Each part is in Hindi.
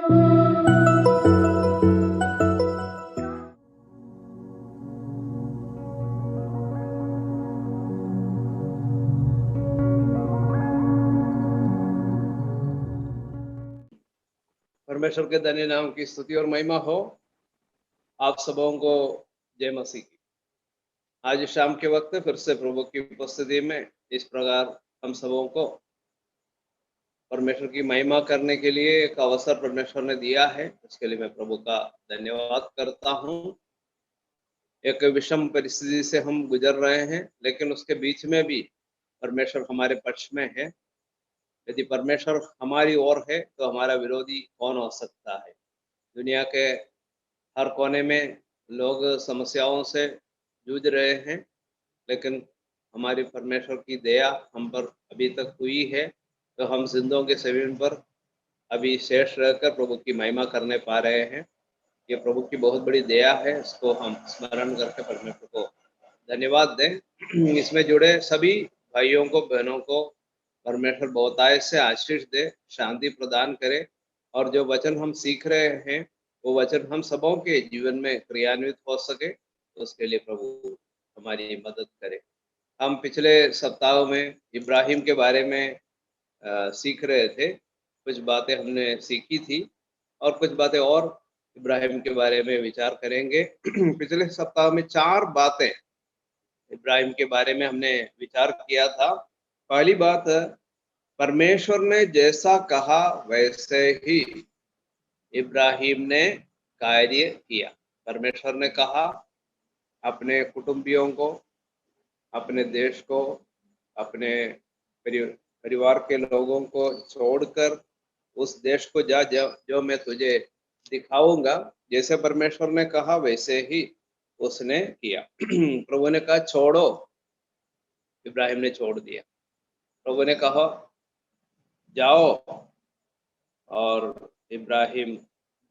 परमेश्वर के धन्य नाम की स्तुति और महिमा हो। आप सबों को जय मसीह की। आज शाम के वक्त फिर से प्रभु की उपस्थिति में इस प्रकार हम सबों को परमेश्वर की महिमा करने के लिए एक अवसर परमेश्वर ने दिया है। इसके लिए मैं प्रभु का धन्यवाद करता हूँ। एक विषम परिस्थिति से हम गुजर रहे हैं, लेकिन उसके बीच में भी परमेश्वर हमारे पक्ष में है। यदि परमेश्वर हमारी ओर है तो हमारा विरोधी कौन हो सकता है। दुनिया के हर कोने में लोग समस्याओं से जूझ रहे हैं, लेकिन हमारी परमेश्वर की दया हम पर अभी तक हुई है, तो हम जिंदों के शरीर पर अभी शेष रहकर प्रभु की महिमा करने पा रहे हैं। ये प्रभु की बहुत बड़ी दया है, इसको हम स्मरण करके परमेश्वर को धन्यवाद दें। इसमें जुड़े सभी भाइयों को, बहनों को परमेश्वर बहुतायत से आशीष दे, शांति प्रदान करे, और जो वचन हम सीख रहे हैं वो वचन हम सबों के जीवन में क्रियान्वित हो सके, तो उसके लिए प्रभु हमारी मदद करे। हम पिछले सप्ताह में इब्राहिम के बारे में सीख रहे थे। कुछ बातें हमने सीखी थी और कुछ बातें और इब्राहिम के बारे में विचार करेंगे। पिछले सप्ताह में 4 बातें इब्राहिम के बारे में हमने विचार किया था। पहली बात, परमेश्वर ने जैसा कहा वैसे ही इब्राहिम ने कार्य किया। परमेश्वर ने कहा अपने कुटुंबियों को, अपने देश को, अपने परिवार के लोगों को छोड़कर उस देश को जा जो मैं तुझे दिखाऊंगा। जैसे परमेश्वर ने कहा वैसे ही उसने किया। प्रभु ने कहा छोड़ो, इब्राहिम ने छोड़ दिया। प्रभु ने कहा जाओ, और इब्राहिम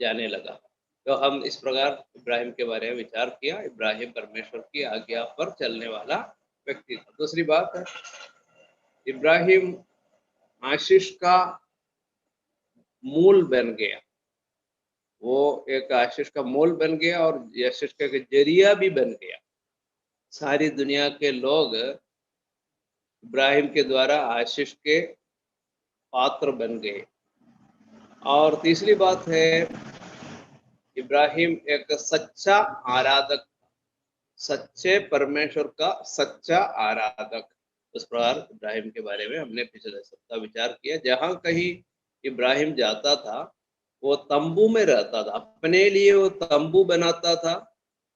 जाने लगा। तो हम इस प्रकार इब्राहिम के बारे में विचार किया। इब्राहिम परमेश्वर की आज्ञा पर चलने वाला व्यक्ति था। दूसरी बात है, इब्राहिम आशीष का मूल बन गया। वो एक आशीष का मूल बन गया और आशीष का जरिया भी बन गया। सारी दुनिया के लोग इब्राहिम के द्वारा आशीष के पात्र बन गए। और तीसरी बात है, इब्राहिम एक सच्चा आराधक, सच्चे परमेश्वर का सच्चा आराधक। उस प्रकार इब्राहिम के बारे में हमने पिछले सप्ताह विचार किया। जहाँ कहीं इब्राहिम जाता था वो तंबू में रहता था, अपने लिए वो तंबू बनाता था,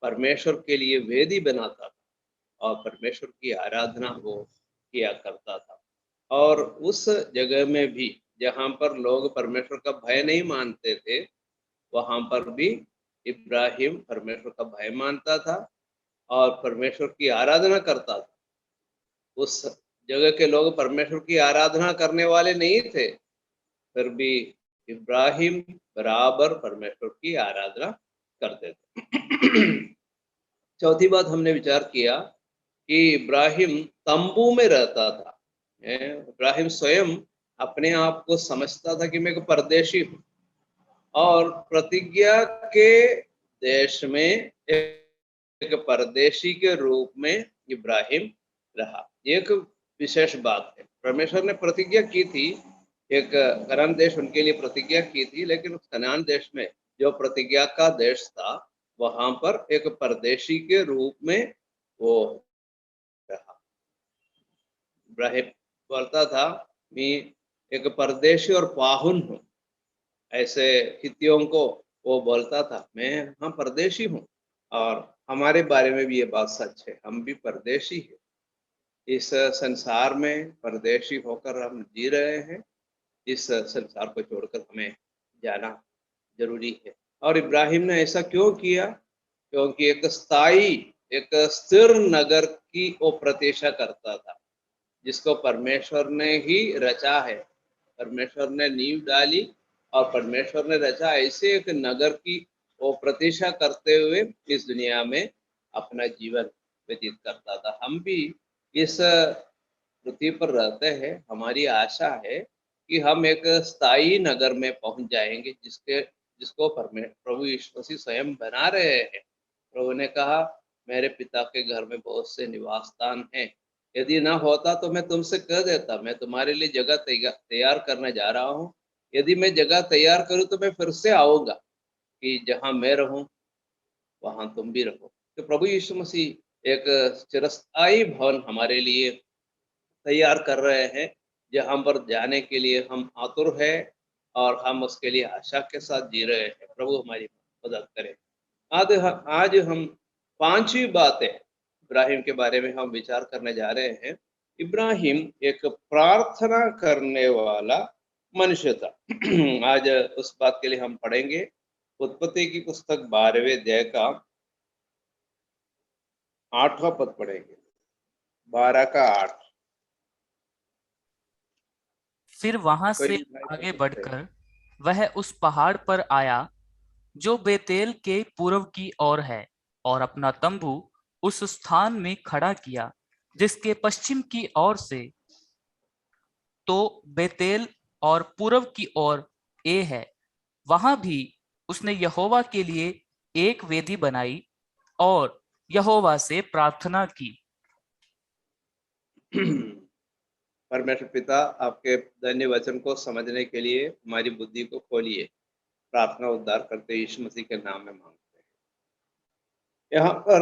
परमेश्वर के लिए वेदी बनाता था और परमेश्वर की आराधना वो किया करता था। और उस जगह में भी जहाँ पर लोग परमेश्वर का भय नहीं मानते थे, वहाँ पर भी इब्राहिम परमेश्वर का भय मानता था और परमेश्वर की आराधना करता था। उस जगह के लोग परमेश्वर की आराधना करने वाले नहीं थे, फिर भी इब्राहिम बराबर परमेश्वर की आराधना करते थे। चौथी बात हमने विचार किया कि इब्राहिम तंबू में रहता था। इब्राहिम स्वयं अपने आप को समझता था कि मैं एक परदेशी हूँ, और प्रतिज्ञा के देश में एक परदेशी के रूप में इब्राहिम रहा। एक विशेष बात है, परमेश्वर ने प्रतिज्ञा की थी, एक कनान देश उनके लिए प्रतिज्ञा की थी, लेकिन उस कनान देश में जो प्रतिज्ञा का देश था वहां पर एक परदेशी के रूप में वो रहा। इब्राहिम बोलता था मैं एक परदेशी और पाहुन हूँ। ऐसे हित्तियों को वो बोलता था, मैं हाँ परदेशी हूँ। और हमारे बारे में भी ये बात सच है, हम भी परदेशी हैं। इस संसार में परदेशी होकर हम जी रहे हैं। इस संसार को छोड़कर हमें जाना जरूरी है। और इब्राहिम ने ऐसा क्यों किया? क्योंकि एक स्थायी, एक स्थिर नगर की वो प्रतीक्षा करता था, जिसको परमेश्वर ने ही रचा है। परमेश्वर ने नींव डाली और परमेश्वर ने रचा ऐसे एक नगर की वो प्रतीक्षा करते हुए इस दुनिया में अपना जीवन व्यतीत करता था। हम भी इस पृथ्वी पर रहते हैं, हमारी आशा है कि हम एक स्थायी नगर में पहुंच जाएंगे जिसको प्रभु यीशु मसीह स्वयं बना रहे हैं। प्रभु ने कहा, मेरे पिता के घर में बहुत से निवास स्थान हैं, यदि ना होता तो मैं तुमसे कह देता, मैं तुम्हारे लिए जगह तैयार करने जा रहा हूँ। यदि मैं जगह तैयार करूँ तो मैं फिर से आऊँगा कि जहाँ मैं रहूँ वहाँ तुम भी रहो। तो प्रभु यीशु मसीह एक चिरस्थायी भवन हमारे लिए तैयार कर रहे हैं, जहाँ पर जाने के लिए हम आतुर हैं और हम उसके लिए आशा के साथ जी रहे हैं। प्रभु हमारी मदद करें। आज हम 5वीं बात है, इब्राहिम के बारे में हम विचार करने जा रहे हैं। इब्राहिम एक प्रार्थना करने वाला मनुष्य था। आज उस बात के लिए हम पढ़ेंगे उत्पत्ति की पुस्तक 12वें अध्याय का 8वां पद पढ़ेंगे, 12 का 8। फिर वहां कोई से भी भाई आगे पढ़ सकते हैं। बढ़कर वह उस पहाड़ पर आया जो बेतेल के पूर्व की ओर है, और अपना तंबू उस स्थान में खड़ा किया जिसके पश्चिम की ओर से तो बेतेल और पूर्व की ओर ए है। वहां भी उसने यहोवा के लिए एक वेदी बनाई और यहोवा से प्रार्थना की। परमेश्वर पिता, आपके धन्य वचन को समझने के लिए हमारी बुद्धि को खोलिए। प्रार्थना उद्धार करते यीशु मसीह के नाम में मांगते हैं। यहाँ पर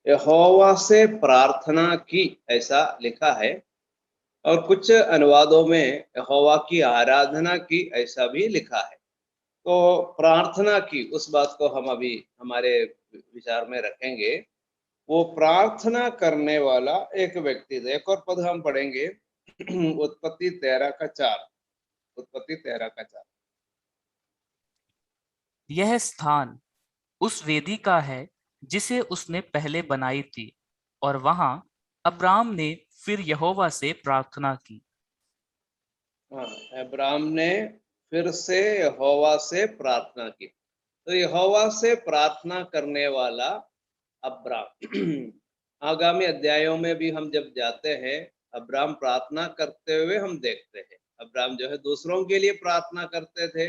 यहोवा से प्रार्थना की ऐसा लिखा है, और कुछ अनुवादों में यहोवा की आराधना की ऐसा भी लिखा है। तो प्रार्थना की उस बात को हम अभी हमारे विचार में रखेंगे। वो प्रार्थना करने वाला एक व्यक्ति था। एक और पद हम पढ़ेंगे, उत्पत्ति 13 का 4। उत्पत्ति 13 का 4। यह स्थान उस वेदी का है जिसे उसने पहले बनाई थी, और वहां अब्राम ने फिर यहोवा से प्रार्थना की। हाँ, अब्राम ने फिर से यहोवा से प्रार्थना की। तो यहोवा से प्रार्थना करने वाला अब्राम। आगामी अध्यायों में भी हम जब जाते हैं, अब्राम प्रार्थना करते हुए हम देखते हैं। अब्राम जो है दूसरों के लिए प्रार्थना करते थे,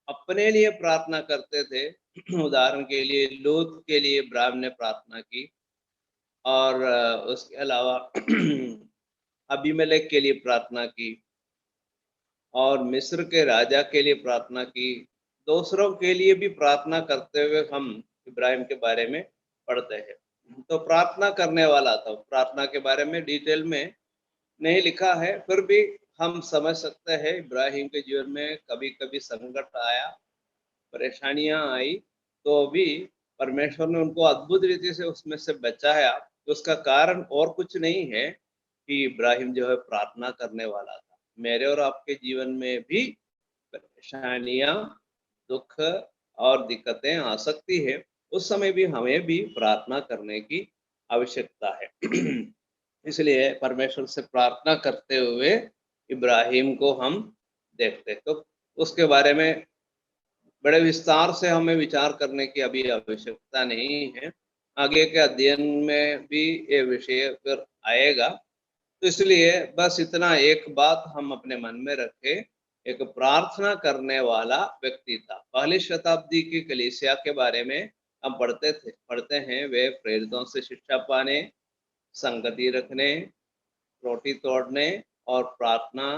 अपने लिए प्रार्थना करते थे। उदाहरण के लिए लूत के लिए अब्राम ने प्रार्थना की, और उसके अलावा अबीमेलेक के लिए प्रार्थना की, और मिस्र के राजा के लिए प्रार्थना की। दूसरों के लिए भी प्रार्थना करते हुए हम इब्राहिम के बारे में पढ़ते हैं। तो प्रार्थना करने वाला था। प्रार्थना के बारे में डिटेल में नहीं लिखा है, फिर भी हम समझ सकते हैं इब्राहिम के जीवन में कभी कभी संकट आया, परेशानियां आई, तो भी परमेश्वर ने उनको अद्भुत रीति से उसमें से बचाया। तो उसका कारण और कुछ नहीं है कि इब्राहिम जो है प्रार्थना करने वाला था। मेरे और आपके जीवन में भी परेशानियां, दुख और दिक्कतें आ सकती है। उस समय भी हमें भी प्रार्थना करने की आवश्यकता है। इसलिए परमेश्वर से प्रार्थना करते हुए इब्राहिम को हम देखते हैं। तो उसके बारे में बड़े विस्तार से हमें विचार करने की अभी आवश्यकता नहीं है। आगे के अध्ययन में भी ये विषय फिर आएगा। तो इसलिए बस इतना एक बात हम अपने मन में रखें, एक प्रार्थना करने वाला व्यक्ति था। पहली शताब्दी की कलीसिया के बारे में हम पढ़ते हैं। वे प्रेरितों से शिक्षा पाने, संगति रखने, रोटी तोड़ने और प्रार्थना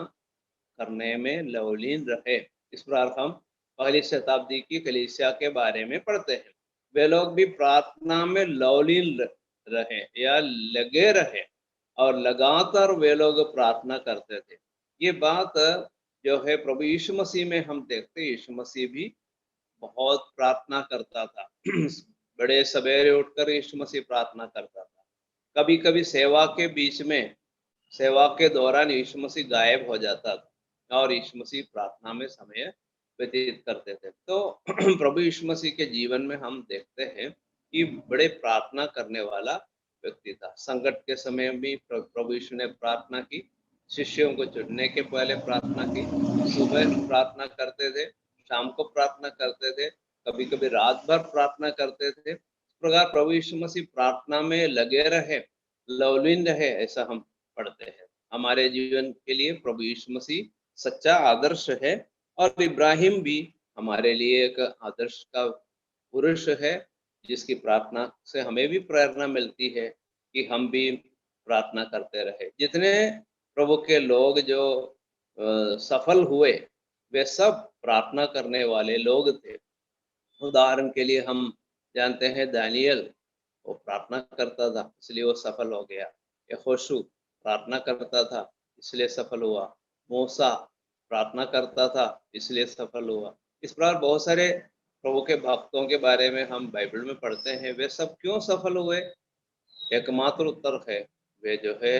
करने में लवलीन रहे। इस प्रकार हम पहली शताब्दी की कलीसिया के बारे में पढ़ते हैं। वे लोग भी प्रार्थना में लवलीन रहे या लगे रहे, और लगातार वे लोग प्रार्थना करते थे। ये बात जो है प्रभु यीशु मसीह में हम देखते हैं। यीशु मसीह भी बहुत प्रार्थना करता था। बड़े सवेरे उठकर यीशु मसीह प्रार्थना करता था। कभी कभी सेवा के बीच में, सेवा के दौरान यीशु मसीह गायब हो जाता था और यीशु मसीह प्रार्थना में समय व्यतीत करते थे। तो प्रभु यीशु मसीह के जीवन में हम देखते हैं कि बड़े प्रार्थना करने वाला व्यक्ति था। संकट के समय भी प्रभु यीशु ने प्रार्थना की, शिष्यों को चुनने के पहले प्रार्थना की, सुबह प्रार्थना करते थे, शाम को प्रार्थना करते थे, कभी कभी रात भर प्रार्थना करते थे। इस प्रकार प्रभु यीशु मसीह प्रार्थना में लगे रहे, लवलीन रहे, ऐसा हम पढ़ते हैं। हमारे जीवन के लिए प्रभु यीशु मसीह सच्चा आदर्श है, और इब्राहिम भी हमारे लिए एक आदर्श का पुरुष है, जिसकी प्रार्थना से हमें भी प्रेरणा मिलती है कि हम भी प्रार्थना करते रहे। जितने प्रभु के लोग जो सफल हुए, वे सब प्रार्थना करने वाले लोग थे। उदाहरण के लिए हम जानते हैं दानियल, वो प्रार्थना करता था इसलिए वो सफल हो गया। यहोशू प्रार्थना करता था इसलिए सफल हुआ। मूसा प्रार्थना करता था इसलिए सफल हुआ। इस प्रकार बहुत सारे प्रभु के भक्तों के बारे में हम बाइबल में पढ़ते हैं। वे सब क्यों सफल हुए? एकमात्र उत्तर है, वे जो है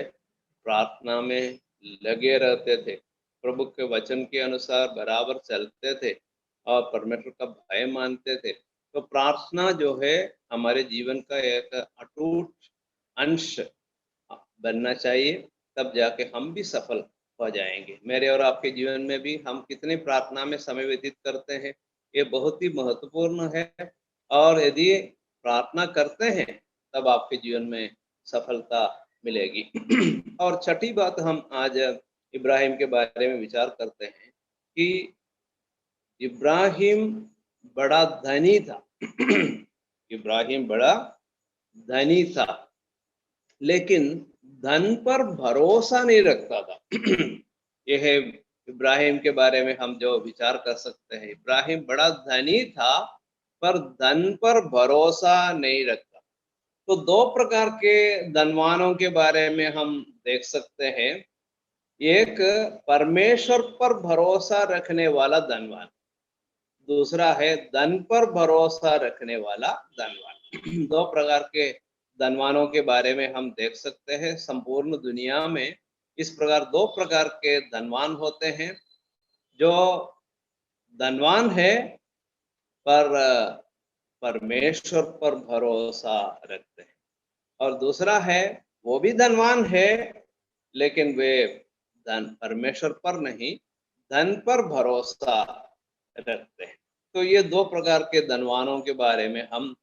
प्रार्थना में लगे रहते थे, प्रभु के वचन के अनुसार बराबर चलते थे और परमेश्वर का भय मानते थे। तो प्रार्थना जो है हमारे जीवन का एक अटूट अंश बनना चाहिए, तब जाके हम भी सफल हो जाएंगे। मेरे और आपके जीवन में भी हम कितनी प्रार्थना में समय व्यतीत करते हैं, ये बहुत ही महत्वपूर्ण है। और यदि प्रार्थना करते हैं तब आपके जीवन में सफलता मिलेगी। और छठी बात हम आज इब्राहिम के बारे में विचार करते हैं कि इब्राहिम बड़ा धनी था। इब्राहिम बड़ा धनी था, लेकिन धन पर भरोसा नहीं रखता था। यह है इब्राहिम के बारे में हम जो विचार कर सकते हैं। इब्राहिम बड़ा धनी था पर धन पर भरोसा नहीं रखता। तो दो प्रकार के धनवानों के बारे में हम देख सकते हैं। एक परमेश्वर पर भरोसा रखने वाला धनवान, दूसरा है धन पर भरोसा रखने वाला धनवान। दो प्रकार के धनवानों के बारे में हम देख सकते हैं। संपूर्ण दुनिया में इस प्रकार दो प्रकार के धनवान होते हैं। जो धनवान है पर परमेश्वर पर भरोसा रखते हैं, और दूसरा है वो भी धनवान है लेकिन वे धन परमेश्वर पर नहीं, धन पर भरोसा रखते हैं। तो ये दो प्रकार के धनवानों के बारे में हम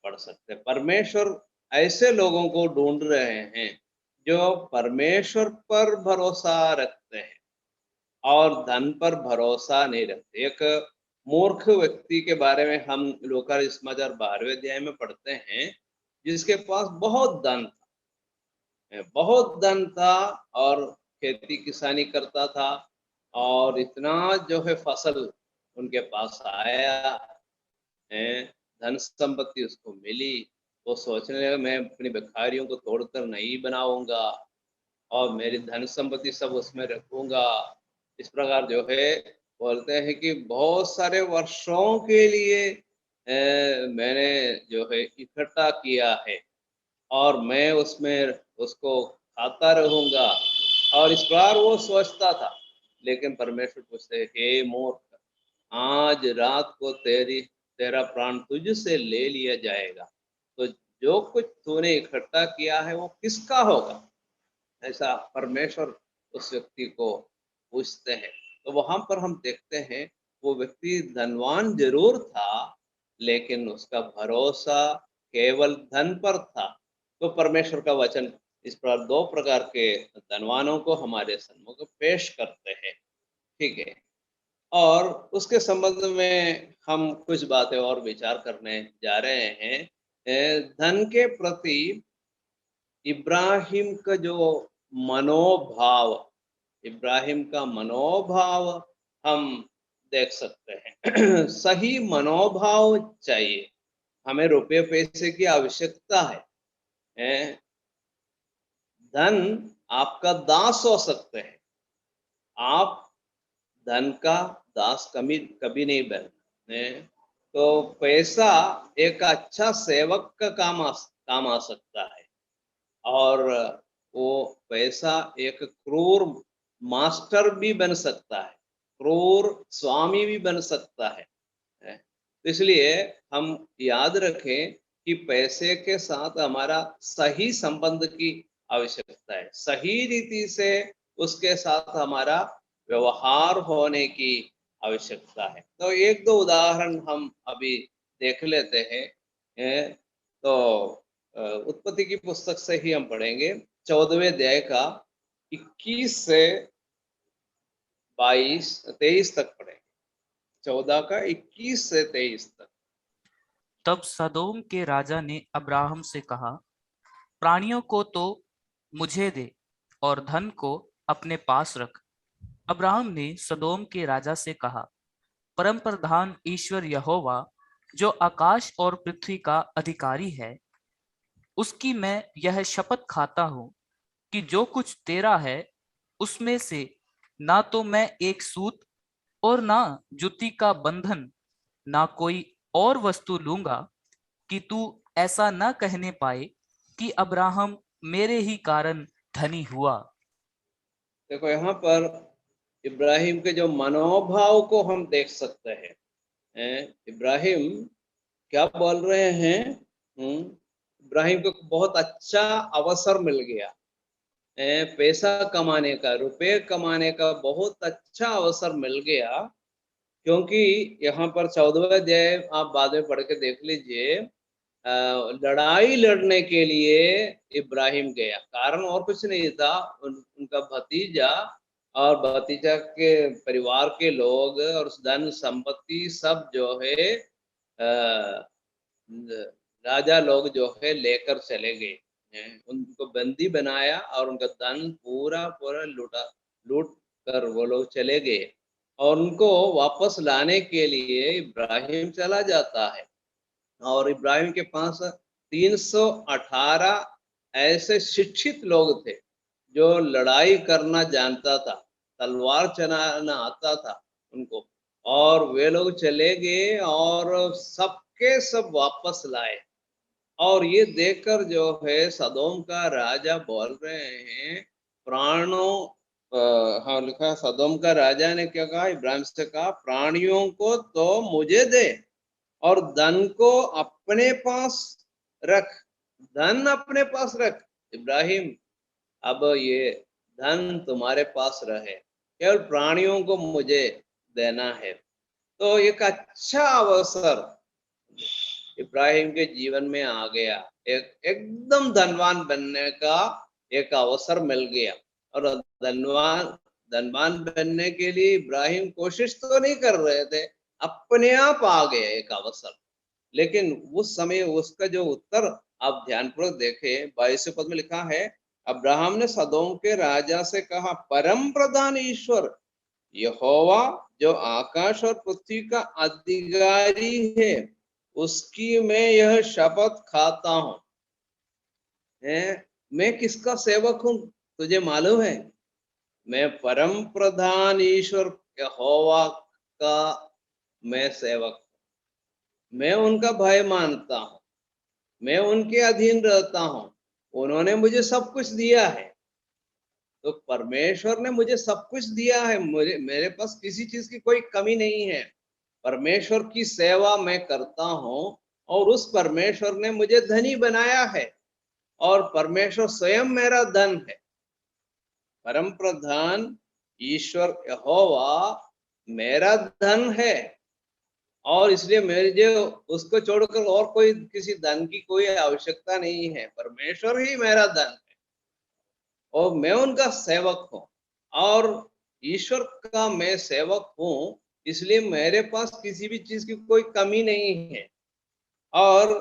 पढ़ सकते हैं। परमेश्वर ऐसे लोगों को ढूंढ रहे हैं जो परमेश्वर पर भरोसा रखते हैं और धन पर भरोसा नहीं रखते। एक मूर्ख व्यक्ति के बारे में हम लूका समाचार 12वें अध्याय में पढ़ते हैं, जिसके पास बहुत धन था, बहुत धन था और खेती किसानी करता था, और इतना जो है फसल उनके पास आया है, धन संपत्ति उसको मिली। वो सोचने लगा मैं अपनी भिखारियों को तोड़कर नहीं बनाऊंगा और मेरी धन संपत्ति सब उसमें रखूंगा। इस प्रकार जो है बोलते हैं कि बहुत सारे वर्षों के लिए मैंने जो है इकट्ठा किया है और मैं उसमें उसको खाता रहूंगा। और इस प्रकार वो सोचता था। लेकिन परमेश्वर पूछते हैं, हे मूर्ख, आज रात को तेरा प्राण तुझसे ले लिया जाएगा, तो जो कुछ तूने इकट्ठा किया है वो किसका होगा? ऐसा परमेश्वर उस व्यक्ति को पूछते हैं। तो वहां पर हम देखते हैं वो व्यक्ति धनवान जरूर था, लेकिन उसका भरोसा केवल धन पर था। तो परमेश्वर का वचन इस पर दो प्रकार के धनवानों को हमारे सम्मुख पेश करते हैं। ठीक है, और उसके संबंध में हम कुछ बातें और विचार करने जा रहे हैं। धन के प्रति इब्राहिम का जो मनोभाव, इब्राहिम का मनोभाव हम देख सकते हैं। सही मनोभाव चाहिए। हमें रुपये पैसे की आवश्यकता है। धन आपका दास हो सकते हैं, आप धन का दास कभी नहीं बनना। तो पैसा एक अच्छा सेवक का काम आ सकता है, और वो पैसा एक क्रूर मास्टर भी बन सकता है, क्रूर स्वामी भी बन सकता है। तो इसलिए हम याद रखें कि पैसे के साथ हमारा सही संबंध की आवश्यकता है। सही रीति से उसके साथ हमारा व्यवहार होने की आवश्यकता है। तो एक दो उदाहरण हम अभी देख लेते हैं। तो उत्पत्ति की पुस्तक से ही हम पढ़ेंगे 14वें अध्याय का 21 से 23 तक पढ़े। 14 का 21 से 23 तक। तब सदोम के राजा ने अब्राहम से कहा, प्राणियों को तो मुझे दे और धन को अपने पास रख। अब्राहम ने सदोम के राजा से कहा, परम प्रधान ईश्वर यहोवा, जो आकाश और पृथ्वी का अधिकारी है, उसकी मैं यह शपथ खाता हूं कि जो कुछ तेरा है उसमें से ना तो मैं एक सूत और ना जुती का बंधन, ना कोई और वस्तु लूंगा, कि तू ऐसा न कहने पाए कि अब्राहम मेरे ही कारण धनी हुआ। देखो यहाँ पर इब्राहिम के जो मनोभाव को हम देख सकते हैं। इब्राहिम क्या बोल रहे हैं? इब्राहिम को बहुत अच्छा अवसर मिल गया, पैसा कमाने का, रुपए कमाने का बहुत अच्छा अवसर मिल गया। क्योंकि यहाँ पर 14वें अध्याय आप बाद में पढ़ के देख लीजिए, लड़ाई लड़ने के लिए इब्राहिम गया, कारण और कुछ नहीं था। उनका भतीजा और भतीजा के परिवार के लोग और धन संपत्ति सब जो है राजा लोग जो है लेकर चले गए हैं। उनको बंदी बनाया और उनका धन पूरा पूरा लूट कर वो लोग चले गए। और उनको वापस लाने के लिए इब्राहिम चला जाता है। और इब्राहिम के पास 318 ऐसे शिक्षित लोग थे जो लड़ाई करना जानता था, तलवार चलाना आता था उनको। और वे लोग चले गए और सबके सब वापस लाए। और ये देखकर जो है सदोम का राजा बोल रहे हैं, प्राणों हाँ लिखा, सदोम का राजा ने क्या कहा? इब्राहिम से कहा, प्राणियों को तो मुझे दे और धन को अपने पास रख। धन अपने पास रख इब्राहिम, अब ये धन तुम्हारे पास रहे, केवल प्राणियों को मुझे देना है। तो एक अच्छा अवसर इब्राहिम के जीवन में आ गया, एकदम धनवान बनने का एक अवसर मिल गया। और धनवान बनने के लिए इब्राहिम कोशिश तो नहीं कर रहे थे, अपने आप आ गया एक अवसर। लेकिन उस समय उसका जो उत्तर आप ध्यानपूर्वक देखें, 22वें पद में लिखा है, अब्राहम ने सदोम के राजा से कहा, परम प्रधान ईश्वर यहोवा, जो आकाश और पृथ्वी का अधिकारी है, उसकी मैं यह शपथ खाता हूं। मैं किसका सेवक हूं तुझे मालूम है? मैं परम प्रधान ईश्वर यहोवा का मैं सेवक हूं। मैं उनका भय मानता हूं, मैं उनके अधीन रहता हूं। उन्होंने मुझे सब कुछ दिया है। तो परमेश्वर ने मुझे सब कुछ दिया है, मेरे पास किसी चीज की कोई कमी नहीं है। परमेश्वर की सेवा मैं करता हूं और उस परमेश्वर ने मुझे धनी बनाया है और परमेश्वर स्वयं मेरा धन है। परम प्रधान ईश्वर यहोवा मेरा धन है और इसलिए मुझे उसको छोड़कर और कोई किसी धन की कोई आवश्यकता नहीं है। परमेश्वर ही मेरा धन है और मैं उनका सेवक हूँ और ईश्वर का मैं सेवक हूँ, इसलिए मेरे पास किसी भी चीज की कोई कमी नहीं है और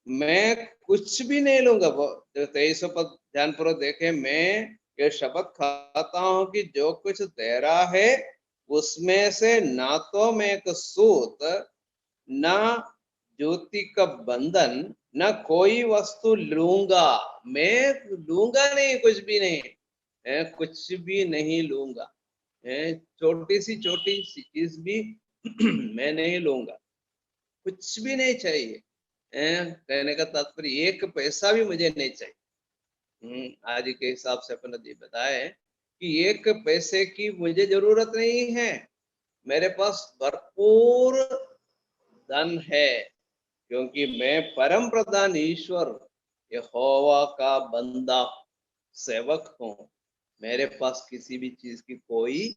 मैं कुछ भी नहीं लूंगा। 23 पद ध्यानपूर्वक देखे, मैं ये शपथ खाता हूं कि जो कुछ तेरा है उसमें से ना तो मैं एक सूत, ना ज्योति का बंधन, न कोई वस्तु लूंगा। मैं लूंगा नहीं, कुछ भी नहीं है, कुछ भी नहीं लूंगा। छोटी सी चीज भी मैं नहीं लूंगा, कुछ भी नहीं चाहिए। कहने का तात्पर्य एक पैसा भी मुझे नहीं चाहिए। आज के हिसाब से अपन ने बताया कि एक पैसे की मुझे जरूरत नहीं है, मेरे पास भरपूर धन है, क्योंकि मैं परम प्रधान ईश्वर यहोवा का बंदा सेवक हूँ। मेरे पास किसी भी चीज की कोई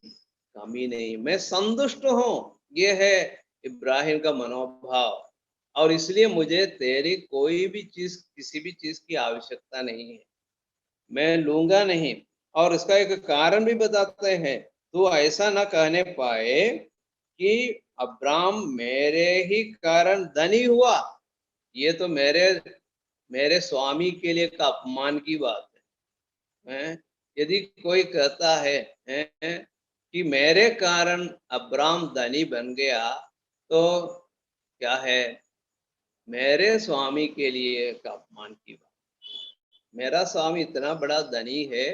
कमी नहीं, मैं संतुष्ट हूँ। ये है इब्राहिम का मनोभाव और इसलिए मुझे तेरी कोई भी चीज, किसी भी चीज की आवश्यकता नहीं है, मैं लूंगा नहीं। और इसका एक कारण भी बताते हैं। तो ऐसा ना कहने पाए कि अब्राम मेरे ही कारण धनी हुआ, ये तो मेरे स्वामी के लिए एक अपमान की बात है। यदि कोई कहता है कि मेरे कारण अब्राम धनी बन गया, तो क्या है, मेरे स्वामी के लिए एक अपमान की बात। मेरा स्वामी इतना बड़ा धनी है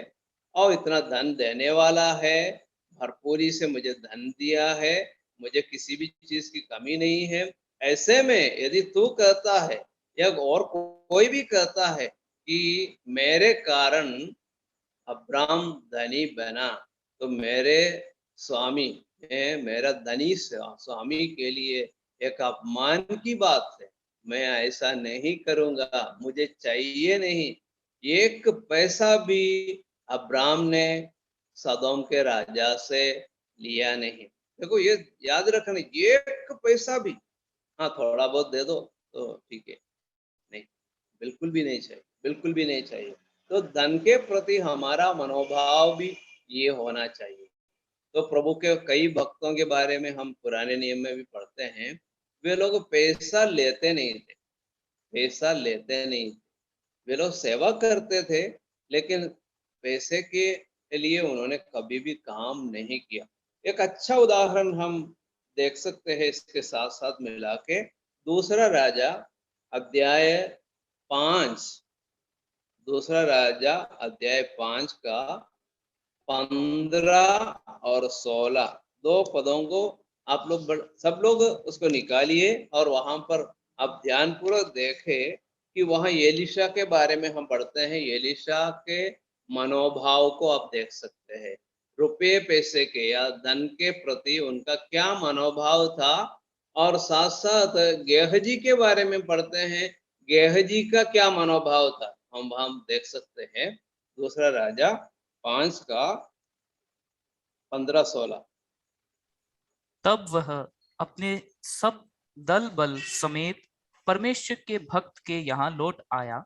और इतना धन देने वाला है, भरपूरी से मुझे धन दिया है, मुझे किसी भी चीज की कमी नहीं है। ऐसे में यदि तू कहता है या और कोई भी कहता है कि मेरे कारण अब्राम धनी बना, तो मेरे स्वामी मेरा धनी स्वामी के लिए एक अपमान की बात है। मैं ऐसा नहीं करूंगा, मुझे चाहिए नहीं। एक पैसा भी अब्राम ने सदोम के राजा से लिया नहीं। देखो ये याद रखना, एक पैसा भी, हाँ थोड़ा बहुत दे दो तो ठीक है, नहीं, बिल्कुल भी नहीं चाहिए, बिल्कुल भी नहीं चाहिए। तो धन के प्रति हमारा मनोभाव भी ये होना चाहिए। तो प्रभु के कई भक्तों के बारे में हम पुराने नियम में भी पढ़ते हैं, वे लोग पैसा लेते नहीं थे, पैसा लेते नहीं थे। वे लोग सेवा करते थे, लेकिन पैसे के लिए उन्होंने कभी भी काम नहीं किया। एक अच्छा उदाहरण हम देख सकते हैं इसके साथ साथ मिला के, दूसरा राजा अध्याय 5, दूसरा राजा अध्याय 5 का 15 और 16 दो पदों को आप लोग सब लोग उसको निकालिए और वहां पर आप ध्यानपूर्वक देखें कि वहां एलीशा के बारे में हम पढ़ते हैं। एलीशा के मनोभाव को आप देख सकते हैं, रुपये पैसे के या धन के प्रति उनका क्या मनोभाव था। और साथ साथ गेहजी के बारे में पढ़ते हैं, गेहजी का क्या मनोभाव था, हम देख सकते हैं। दूसरा राजा 5 का 15-16। तब वह अपने सब दल बल समेत परमेश्वर के भक्त के यहाँ लौट आया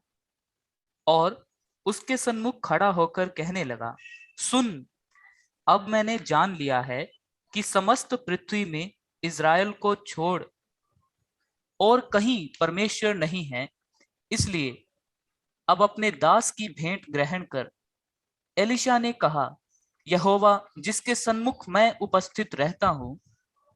और उसके सन्मुख खड़ा होकर कहने लगा, सुन, अब मैंने जान लिया है कि समस्त पृथ्वी में इज़राइल को छोड़ और कहीं परमेश्वर नहीं है, इसलिए अब अपने दास की भेंट ग्रहण कर। एलिशा ने कहा, यहोवा जिसके सन्मुख मैं उपस्थित रहता हूँ,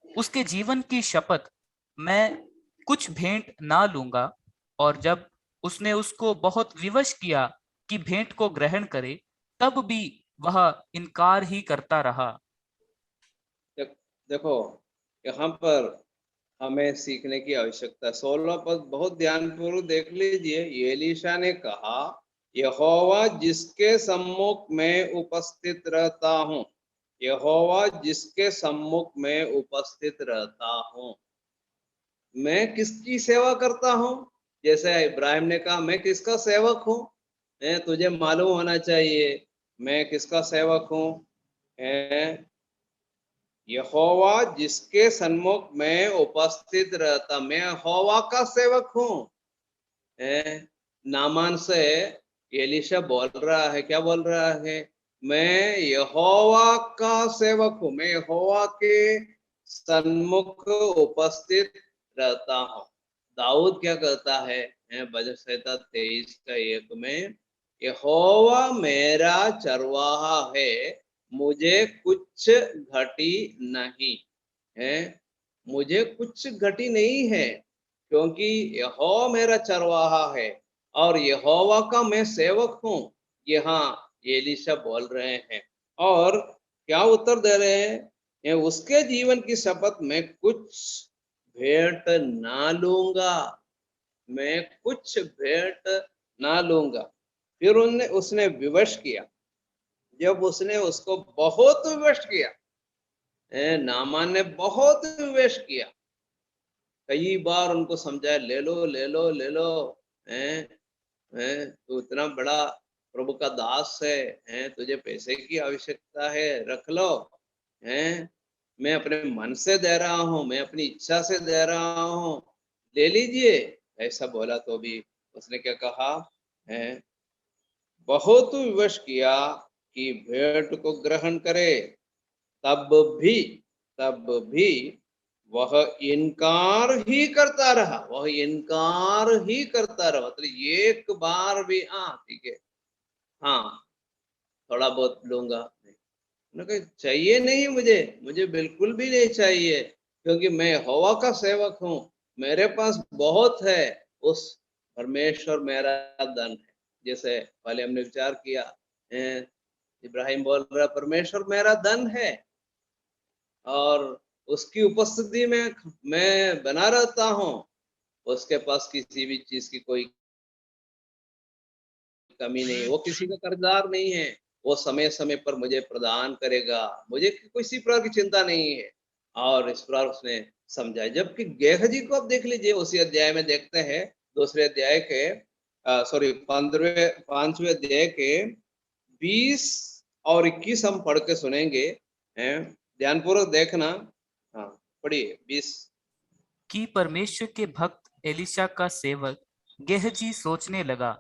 उसके जीवन की शपथ, मैं कुछ भेंट ना लूंगा। और जब उसने उसको बहुत विवश किया कि भेंट को ग्रहण करे, तब भी वह इनकार ही करता रहा। देखो यहाँ पर हमें सीखने की आवश्यकता। 16 पद बहुत ध्यानपूर्वक देख लीजिए। एलीशा ने कहा, यहोवा जिसके सम्मुख में उपस्थित रहता हूँ, यहोवा जिसके सम्मुख में उपस्थित रहता हूँ, मैं किसकी सेवा करता हूँ। जैसे इब्राहिम ने कहा, मैं किसका सेवक हूँ, तुझे मालूम होना चाहिए मैं किसका सेवक हूँ। यहोवा जिसके सन्मुख में उपस्थित रहता, मैं यहोवा का सेवक हूँ। नामान से एलीशा बोल रहा है, क्या बोल रहा है, मैं यहोवा का सेवक हूँ, मैं यहोवा के सन्मुख उपस्थित रहता हूँ। दाऊद क्या कहता है भजन संहिता 23 का 1 में, यहोवा मेरा चरवाहा है, मुझे कुछ घटी नहीं है, मुझे कुछ घटी नहीं है, क्योंकि यहोवा मेरा चरवाहा है और यहोवा का मैं सेवक हूँ। यहाँ एलीशा बोल रहे हैं और क्या उत्तर दे रहे हैं, उसके जीवन की शपथ, मैं कुछ भेंट ना लूंगा, मैं कुछ भेंट ना लूंगा। फिर उसने विवश किया, जब उसने उसको बहुत विवश किया, नामान ने बहुत विवश किया, कई बार उनको समझाया, ले लो ले लो ले लो, हैं तो इतना बड़ा प्रभु का दास है, तुझे पैसे की आवश्यकता है, रख लो, हैं मैं अपने मन से दे रहा हूँ, मैं अपनी इच्छा से दे रहा हूँ, ले लीजिए। ऐसा बोला तो भी उसने क्या कहा, है बहुत विवश किया की भेंट को ग्रहण करे, तब भी वह इनकार ही करता रहा, मतलब एक बार भी, हाँ ठीक है, हाँ थोड़ा बहुत लूंगा, मैंने कहा चाहिए नहीं, मुझे बिल्कुल भी नहीं चाहिए, क्योंकि मैं यहोवा का सेवक हूँ, मेरे पास बहुत है, उस परमेश्वर मेरा धन है। जैसे पहले हमने विचार किया, इब्राहिम बोल रहा परमेश्वर मेरा धन है, और उसकी उपस्थिति में मैं बना रहता हूँ, उसके पास किसी भी चीज की कोई कमी नहीं है, वो किसी का कर्जदार नहीं है, वो समय समय पर मुझे प्रदान करेगा, मुझे किसी प्रकार की चिंता नहीं है। और इस प्रकार उसने समझाया। जबकि गेहजी को आप देख लीजिए, उसी अध्याय में देखते हैं, दूसरे अध्याय के सॉरी 5वें अध्याय के 20 और 21 हम पढ़ के सुनेंगे, ध्यानपूर्वक देखना। हाँ पढ़िए 20। कि परमेश्वर के भक्त एलिशा का सेवक गेहजी सोचने लगा,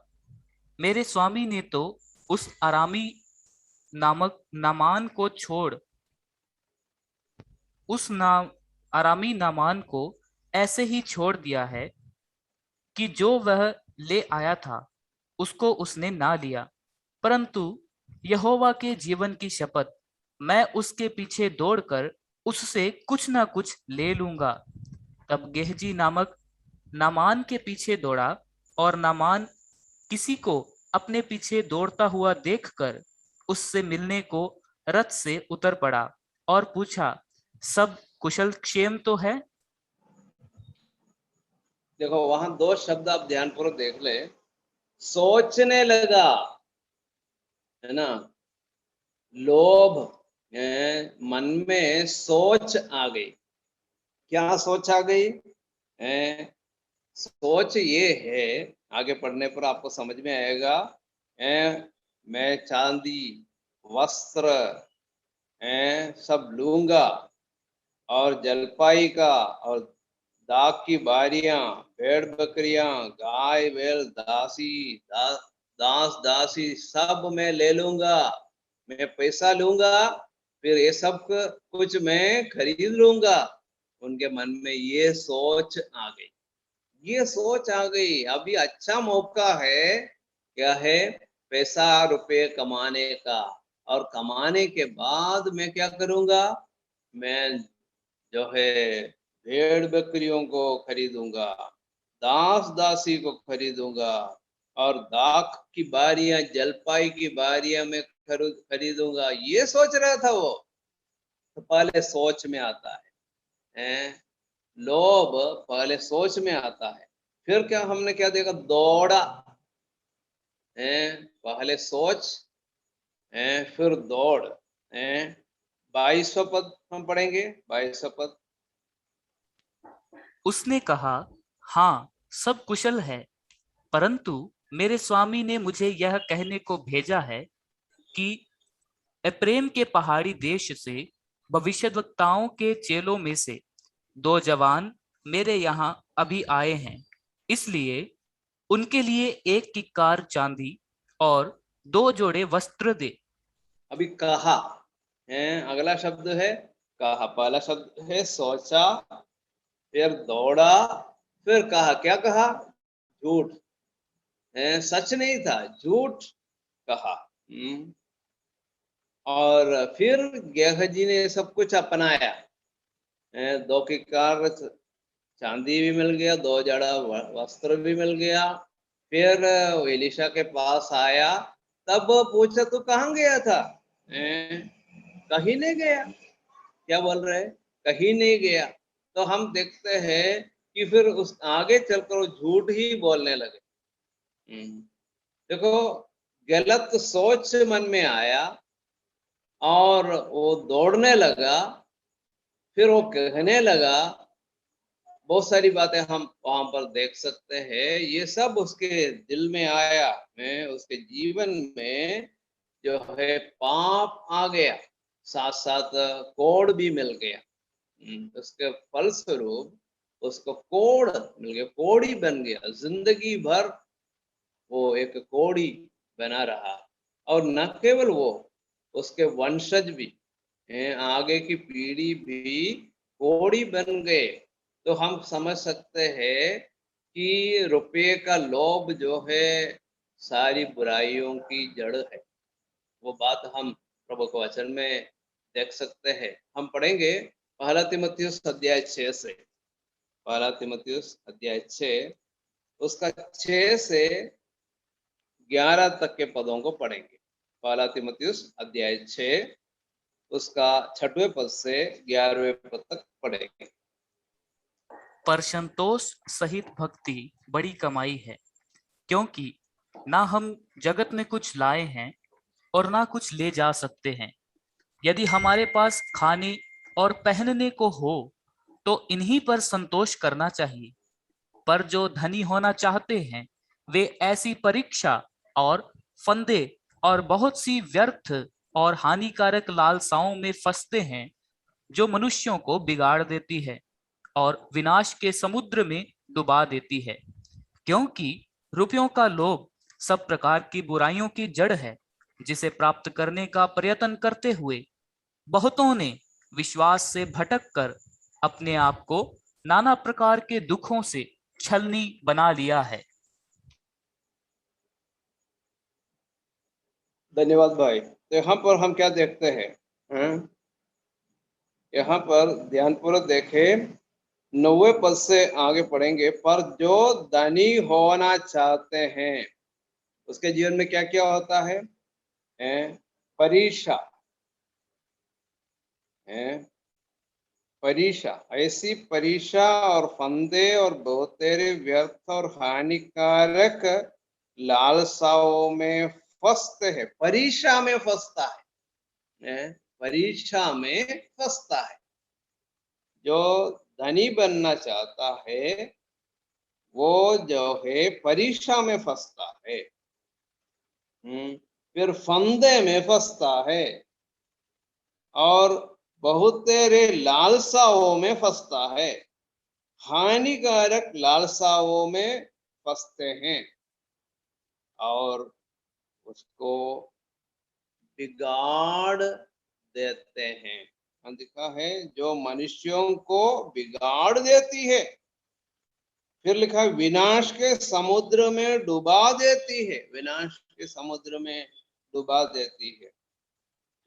मेरे स्वामी ने तो उस अरामी नामक नामान को छोड़ उस नाम अरामी नामान को ऐसे ही छोड़ दिया है कि जो वह ले आया था उसको उसने ना लिया, परंतु यहोवा के जीवन की शपथ, मैं उसके पीछे दौड़कर उससे कुछ ना कुछ ले लूंगा। तब गेहजी नामक नामान के पीछे दौड़ा, और नामान किसी को अपने पीछे दौड़ता हुआ देखकर उससे मिलने को रथ से उतर पड़ा और पूछा, सब कुशल क्षेम तो है? देखो वहां दो शब्द आप ध्यानपूर्वक देख ले, सोचने लगा, है ना, लोभ, मन में सोच आ गई। क्या सोच आ गई? सोच ये है, आगे पढ़ने पर आपको समझ में आएगा, मैं चांदी, वस्त्र, सब लूंगा, और जलपाई का और दाख की बारियां, भेड़ बकरियां, गाय बैल, दास दासी सब मैं ले लूंगा, मैं पैसा लूंगा, फिर ये सब कुछ मैं खरीद लूंगा। उनके मन में ये सोच आ गई, अभी अच्छा मौका है, क्या है, पैसा रुपए कमाने का, और कमाने के बाद मैं क्या करूंगा, मैं जो है भेड़ बकरियों को खरीदूंगा, दास दासी को खरीदूंगा, और दाख की बारियां, जलपाई की बारियां मैं खरीदूंगा। ये सोच रहा था वो। तो पहले सोच में आता है, लोभ पहले सोच में आता है। फिर क्या हमने क्या देखा, दौड़ा, है, पहले सोच, फिर दौड़, है। 22वां पद हम पढ़ेंगे, 22वां पद। उसने कहा, हाँ सब कुशल है, परंतु मेरे स्वामी ने मुझे यह कहने को भेजा है कि एप्रेम के पहाड़ी देश से भविष्यद्वक्ताओं के चेलों में से 2 जवान मेरे यहाँ अभी आए हैं, इसलिए उनके लिए एक किक्कार चांदी और 2 जोड़े वस्त्र दे। अभी कहा, अगला शब्द है कहा। पहला शब्द है सोचा, फिर दौड़ा, फिर कहा। क्या कहा? झूठ, सच नहीं था, झूठ कहा। और फिर गेहजी ने सब कुछ अपनाया, 2 किक्कार चांदी भी मिल गया, 2 जड़ा वस्त्र भी मिल गया। फिर एलिशा के पास आया, तब पूछा तू कहाँ गया था? कहीं नहीं गया। क्या बोल रहे? कहीं नहीं गया। तो हम देखते हैं कि फिर उस आगे चलकर वो झूठ ही बोलने लगे। देखो, गलत सोच मन में आया और वो दौड़ने लगा, फिर वो कहने लगा, बहुत सारी बातें हम वहां पर देख सकते हैं। ये सब उसके दिल में आया, उसके जीवन में जो है पाप आ गया, साथ साथ कोड़ भी मिल गया। उसके फलस्वरूप उसको कोड़ मिल गया, कोड़ी बन गया, जिंदगी भर वो एक कोड़ी बना रहा। और न केवल वो, उसके वंशज भी, आगे की पीढ़ी भी कोढ़ी बन गए, तो हम समझ सकते हैं कि रुपये का लोभ जो है सारी बुराइयों की जड़ है। वो बात हम प्रभु के वचन में देख सकते हैं। हम पढ़ेंगे पहला तीमुथियुस अध्याय 6 से, पहला तीमुथियुस अध्याय 6 उसका 6 से 11 तक के पदों को पढ़ेंगे। पहला तीमुथियुस अध्याय 6 उसका 6वें पद से 11वें पद तक पढ़ेंगे। पर संतोष सहित भक्ति बड़ी कमाई है, क्योंकि ना हम जगत में कुछ लाए हैं और ना कुछ ले जा सकते हैं। यदि हमारे पास खाने और पहनने को हो तो इन्हीं पर संतोष करना चाहिए। पर जो धनी होना चाहते हैं वे ऐसी परीक्षा और फंदे और बहुत सी व्यर्थ और हानिकारक लालसाओं में फंसते हैं, जो मनुष्यों को बिगाड़ देती है और विनाश के समुद्र में डुबा देती है। क्योंकि रुपयों का लोभ सब प्रकार की बुराइयों की जड़ है, जिसे प्राप्त करने का प्रयत्न करते हुए बहुतों ने विश्वास से भटक कर अपने आप को नाना प्रकार के दुखों से छलनी बना लिया है। धन्यवाद भाई। तो यहाँ पर हम क्या देखते हैं? यहाँ पर ध्यानपूर्वक देखें, 9वें पद से आगे पढ़ेंगे। पर जो धनी होना चाहते हैं उसके जीवन में क्या क्या होता है? परीक्षा, परीक्षा, ऐसी परीक्षा और फंदे और बहुतेरे व्यर्थ और हानिकारक लालसाओं में फंसते हैं। परीक्षा में फंसता है, परीक्षा में फंसता है। जो धनी बनना चाहता है वो जो है परीक्षा में फंसता है, फिर फंदे में फंसता है और बहुतेरे लालसाओं में फंसता है, हानिकारक लालसाओं में फंसते हैं और उसको बिगाड़ देते हैं। लिखा है जो मनुष्यों को बिगाड़ देती है। फिर लिखा है विनाश के समुद्र में डुबा देती है, विनाश के समुद्र में डुबा देती है।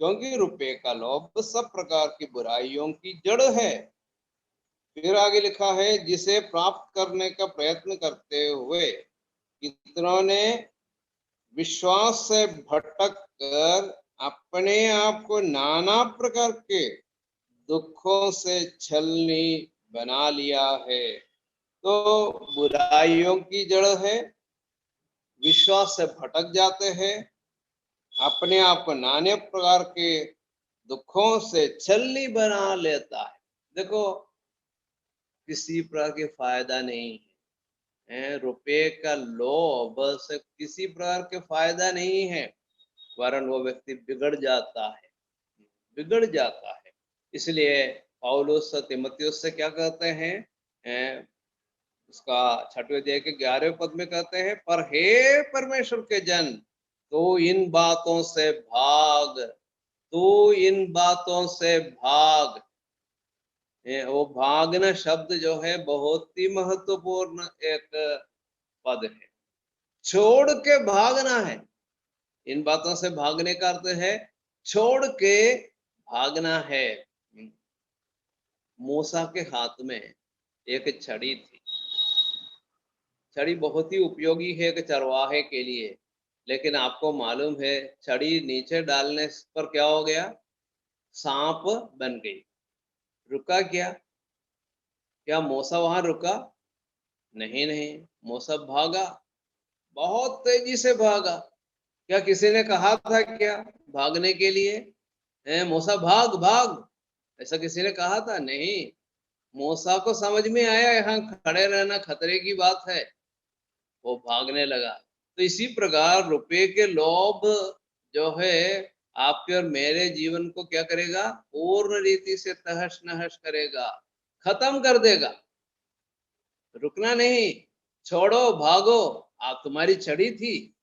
क्योंकि रुपये का लोभ सब प्रकार की बुराइयों की जड़ है। फिर आगे लिखा है जिसे प्राप्त करने का प्रयत्न करते हुए कितनों ने विश्वास से भटक कर अपने आप को नाना प्रकार के दुखों से छलनी बना लिया है। तो बुराइयों की जड़ है, विश्वास से भटक जाते हैं, अपने आप को नाने प्रकार के दुखों से छलनी बना लेता है। देखो, किसी प्रकार के फायदा नहीं है, रुपये का लोभ से किसी प्रकार के फायदा नहीं है, वरन वो व्यक्ति बिगड़ जाता है, बिगड़ जाता है। इसलिए पौलुस तीमुथियुस से क्या कहते हैं? उसका 6वें अध्याय के 11वें पद में कहते हैं, पर हे परमेश्वर के जन, तो इन बातों से भाग, तो इन बातों से भाग। वो भागना शब्द जो है बहुत ही महत्वपूर्ण एक पद है। छोड़ के भागना है। इन बातों से भागने का अर्थ है छोड़ के भागना है। मूसा के हाथ में एक छड़ी थी। छड़ी बहुत ही उपयोगी है एक चरवाहे के लिए, लेकिन आपको मालूम है छड़ी नीचे डालने पर क्या हो गया? सांप बन गई। रुका क्या? क्या मूसा वहां रुका? नहीं नहीं, मूसा भागा, बहुत तेजी से भागा। क्या किसी ने कहा था क्या भागने के लिए? मूसा भाग भाग, ऐसा किसी ने कहा था? नहीं। मूसा को समझ में आया यहाँ खड़े रहना खतरे की बात है, वो भागने लगा। तो इसी प्रकार रुपये के लोभ जो है आपके और मेरे जीवन को क्या करेगा? पूर्ण रीति से तहस नहस करेगा, खत्म कर देगा। रुकना नहीं, छोड़ो, भागो। आप, तुम्हारी छड़ी थी,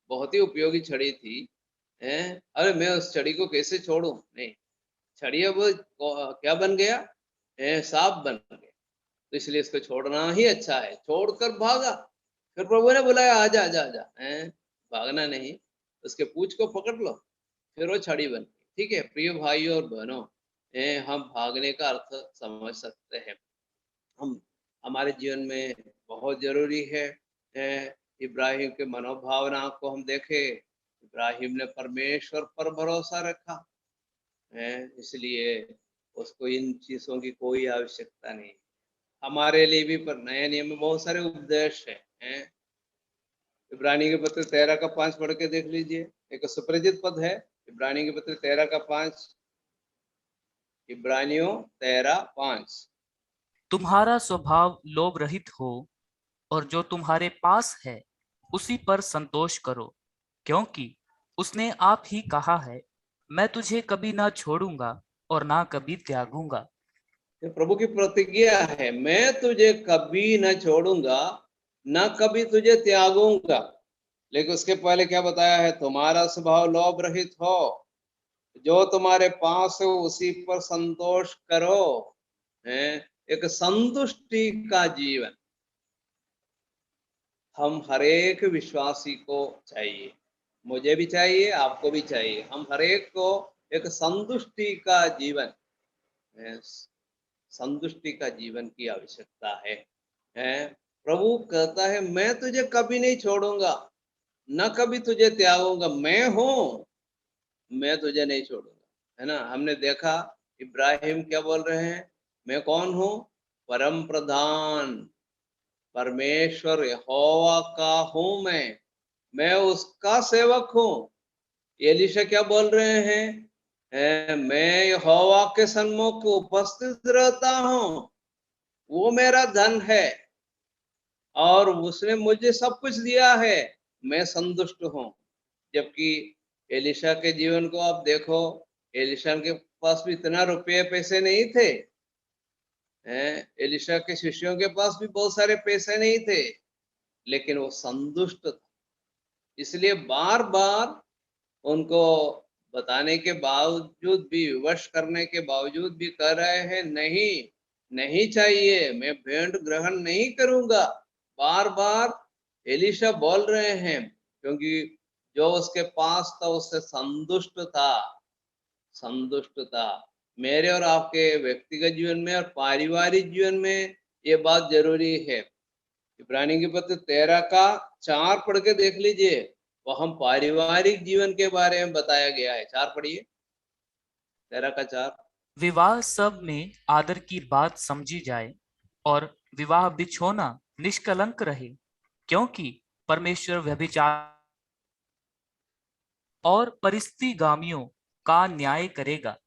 बहुत ही उपयोगी छड़ी थी, हैं? अरे मैं उस छड़ी को कैसे छोड़ूं? नहीं, छड़ी अब क्या बन गया? सांप बन गया। तो इसलिए इसको छोड़ना ही अच्छा है। छोड़कर भागा। फिर प्रभु ने बुलाया, आजा आजा आजा। हैं? भागना नहीं, उसके पूंछ को पकड़ लो, फिर वो छड़ी बन गई। ठीक है प्रिय भाइयों और बहनों, हम भागने का अर्थ समझ सकते हैं। हम हमारे जीवन में बहुत ज़रूरी है। इब्राहिम के मनोभावना को हम देखें, इब्राहिम ने परमेश्वर पर भरोसा रखा, इसलिए उसको इन चीज़ों की कोई आवश्यकता नहीं। हमारे लिए भी पर नए नियम में बहुत सारे उपदेश हैं। इब्रानी के पत्र 13 का 5 पढ़ के देख लीजिए। एक सुपरिचित पद है, इब्रानी के पत्र 13 का 5, इब्रानियों 13:5। तुम्हारा स्वभाव लोभ रहित हो और जो तुम्हारे पास है उसी पर संतोष करो, क्योंकि उसने आप ही कहा है, मैं तुझे कभी ना छोड़ूंगा और ना कभी त्यागूंगा। ये प्रभु की प्रतिज्ञा है, मैं तुझे कभी न छोड़ूंगा, न कभी तुझे त्यागूंगा। लेकिन उसके पहले क्या बताया है? तुम्हारा स्वभाव लोभ रहित हो, जो तुम्हारे पास है उसी पर संतोष करो। हैं? एक संतुष्टि का जीवन हम हरेक विश्वासी को चाहिए, मुझे भी चाहिए, आपको भी चाहिए। हम हरेक को एक संतुष्टि का जीवन, संतुष्टि का जीवन की आवश्यकता है। प्रभु कहता है, मैं तुझे कभी नहीं छोड़ूंगा, न कभी तुझे त्यागूंगा। मैं हूँ, मैं तुझे नहीं छोड़ूंगा। है ना? हमने देखा इब्राहिम क्या बोल रहे हैं? मैं कौन हूँ? परम प्रधान परमेश्वर यहोवा का हूँ मैं उसका सेवक हूँ। एलीशा क्या बोल रहे हैं? मैं यहोवा के सन्मुख उपस्थित रहता हूँ, वो मेरा धन है और उसने मुझे सब कुछ दिया है, मैं संतुष्ट हूँ। जबकि एलीशा के जीवन को आप देखो, एलीशा के पास भी इतना रुपये पैसे नहीं थे। एलीशा के शिष्यों के पास भी बहुत सारे पैसे नहीं थे, लेकिन वो संतुष्ट था। इसलिए बार बार उनको बताने के बावजूद भी, विवश करने के बावजूद भी कह रहे हैं, नहीं नहीं चाहिए, मैं भेंट ग्रहण नहीं करूंगा। बार बार एलीशा बोल रहे हैं, क्योंकि जो उसके पास था उससे संतुष्ट था, संतुष्ट था। मेरे और आपके व्यक्तिगत जीवन में और पारिवारिक जीवन में ये बात जरूरी है। इब्रानी के पत्र 13 का 4 पढ़ के देख लीजिए, वो हम पारिवारिक जीवन के बारे में बताया गया है। 4 पढ़िए, 13 का 4। विवाह सब में आदर की बात समझी जाए और विवाह बिछोना निष्कलंक रहे, क्योंकि परमेश्वर व्यभिचार और परिस्थिगामियों का न्याय करेगा।